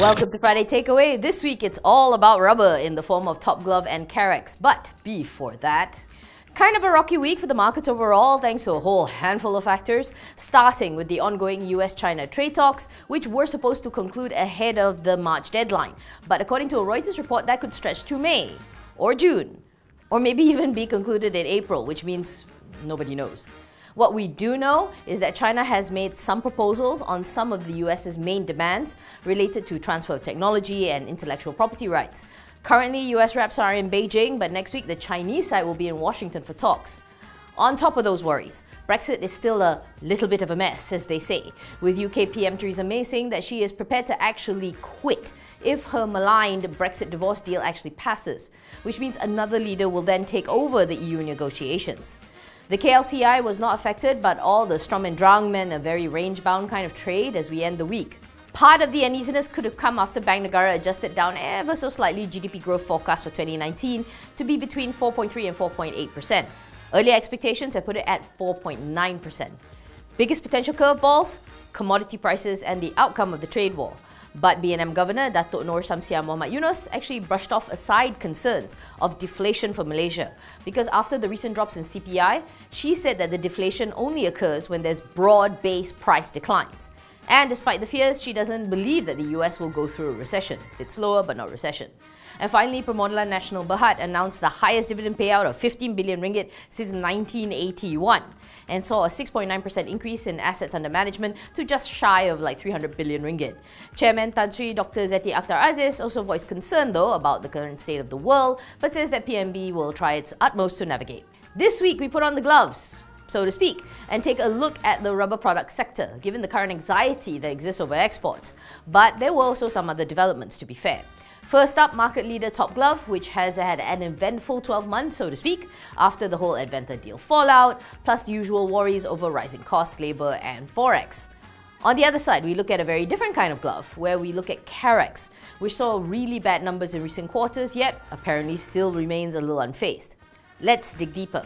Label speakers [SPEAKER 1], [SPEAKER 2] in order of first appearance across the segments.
[SPEAKER 1] Welcome to Friday Takeaway. This week it's all about rubber in the form of Top Glove and Karex. But before that, kind of a rocky week for the markets overall thanks to a whole handful of factors, starting with the ongoing US-China trade talks, which were supposed to conclude ahead of the March deadline. But according to a Reuters report, that could stretch to May or June, or maybe even be concluded in April, which means nobody knows. What we do know is that China has made some proposals on some of the US's main demands related to transfer of technology and intellectual property rights. Currently, US reps are in Beijing, but next week the Chinese side will be in Washington for talks. On top of those worries, Brexit is still a little bit of a mess, as they say, with UK PM Theresa May saying that she is prepared to actually quit if her maligned Brexit divorce deal actually passes, which means another leader will then take over the EU negotiations. The KLCI was not affected, but all the Strom and Drang meant a very range-bound kind of trade as we end the week. Part of the uneasiness could have come after Bank Negara adjusted down ever so slightly GDP growth forecast for 2019 to be between 4.3 and 4.8%. Earlier expectations have put it at 4.9%. Biggest potential curveballs? Commodity prices and the outcome of the trade war. But B&M Governor Datuk Noor Shamsiah Mohamad Yunos actually brushed off aside concerns of deflation for Malaysia, because after the recent drops in CPI, she said that the deflation only occurs when there's broad-based price declines. And despite the fears, she doesn't believe that the US will go through a recession. A bit slower, but not recession. And finally, Permodalan Nasional Berhad announced the highest dividend payout of 15 billion ringgit since 1981 and saw a 6.9% increase in assets under management to just shy of 300 billion ringgit. Chairman Tan Sri Dr. Zeti Akhtar Aziz also voiced concern though about the current state of the world, but says that PNB will try its utmost to navigate. This week we put on the gloves, so to speak, and take a look at the rubber product sector, given the current anxiety that exists over exports. But there were also some other developments, to be fair. First up, market leader Top Glove, which has had an eventful 12 months, so to speak, after the whole Adventa deal fallout, plus the usual worries over rising costs, labour and forex. On the other side, we look at a very different kind of glove, where we look at Karex, which saw really bad numbers in recent quarters, yet apparently still remains a little unfazed. Let's dig deeper.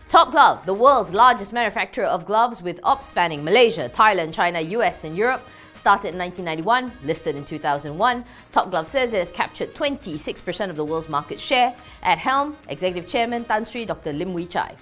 [SPEAKER 1] Top Glove, the world's largest manufacturer of gloves with ops spanning Malaysia, Thailand, China, US and Europe, started in 1991, listed in 2001. Top Glove says it has captured 26% of the world's market share. At helm, Executive Chairman Tan Sri Dr. Lim Wee Chai.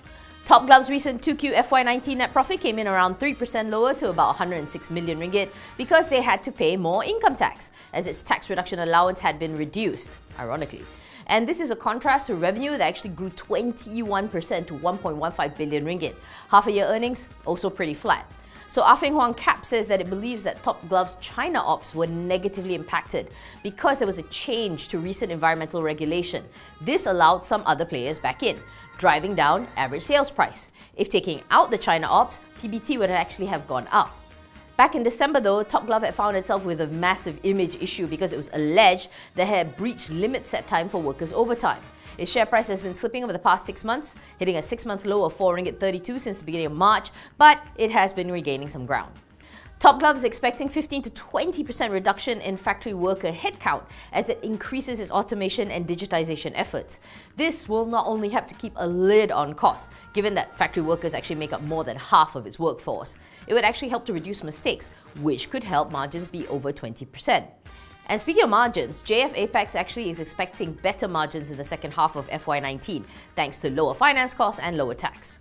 [SPEAKER 1] Top Glove's recent 2Q FY19 net profit came in around 3% lower to about 106 million ringgit because they had to pay more income tax, as its tax reduction allowance had been reduced, ironically. And this is a contrast to revenue that actually grew 21% to 1.15 billion ringgit. Half-a-year earnings also pretty flat. So Ah Feng Huang Cap says that it believes that Top Glove's China ops were negatively impacted because there was a change to recent environmental regulation. This allowed some other players back in, driving down average sales price. If taking out the China ops, PBT would actually have gone up. Back in December though, Top Glove had found itself with a massive image issue because it was alleged that it had breached limit set time for workers' overtime. Its share price has been slipping over the past 6 months, hitting a 6-month low of 4.32 ringgit since the beginning of March, but it has been regaining some ground. Top Glove is expecting 15 to 20% reduction in factory worker headcount as it increases its automation and digitization efforts. This will not only help to keep a lid on costs, given that factory workers actually make up more than half of its workforce. It would actually help to reduce mistakes, which could help margins be over 20%. And speaking of margins, JF Apex actually is expecting better margins in the second half of FY19, thanks to lower finance costs and lower tax.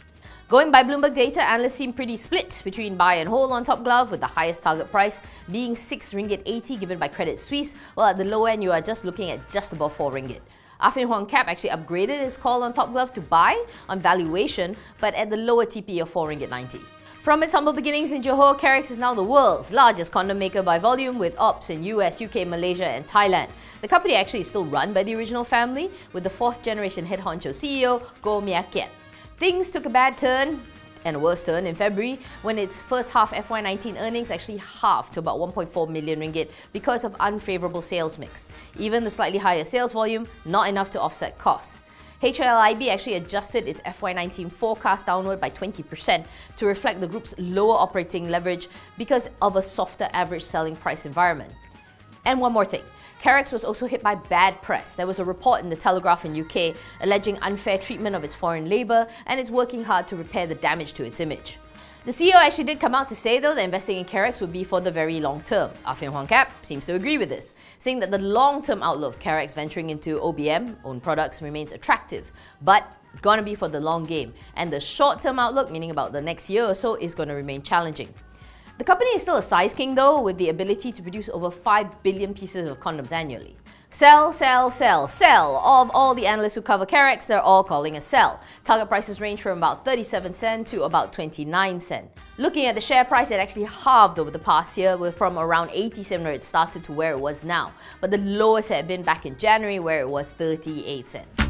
[SPEAKER 1] Going by Bloomberg data, analysts seem pretty split between buy and hold on Top Glove, with the highest target price being 6.80 ringgit given by Credit Suisse, while at the low end you are just looking at just above 4 ringgit. Ah Feng Huang Cap actually upgraded its call on Top Glove to buy on valuation, but at the lower TP of 4.90 ringgit. From its humble beginnings in Johor, Karex is now the world's largest condom maker by volume, with ops in US, UK, Malaysia and Thailand. The company actually is still run by the original family, with the 4th generation head honcho CEO, Goh Mia Kiat. Things took a bad turn, and a worse turn, in February when its first half FY19 earnings actually halved to about 1.4 million ringgit because of unfavourable sales mix. Even the slightly higher sales volume, not enough to offset costs. HLIB actually adjusted its FY19 forecast downward by 20% to reflect the group's lower operating leverage because of a softer average selling price environment. And one more thing. Karex was also hit by bad press. There was a report in the Telegraph in UK alleging unfair treatment of its foreign labour, and it's working hard to repair the damage to its image. The CEO actually did come out to say though that investing in Karex would be for the very long term. Afin Huang Cap seems to agree with this, saying that the long-term outlook of Karex venturing into OBM, own products, remains attractive, but gonna be for the long game, and the short-term outlook, meaning about the next year or so, is gonna remain challenging. The company is still a size king though, with the ability to produce over 5 billion pieces of condoms annually. Sell, sell, sell, sell. Of all the analysts who cover Karex, they're all calling a sell. Target prices range from about 37 cents to about 29 cents. Looking at the share price, it actually halved over the past year, from around 80 cents where it started to where it was now. But the lowest had been back in January, where it was 38 cents.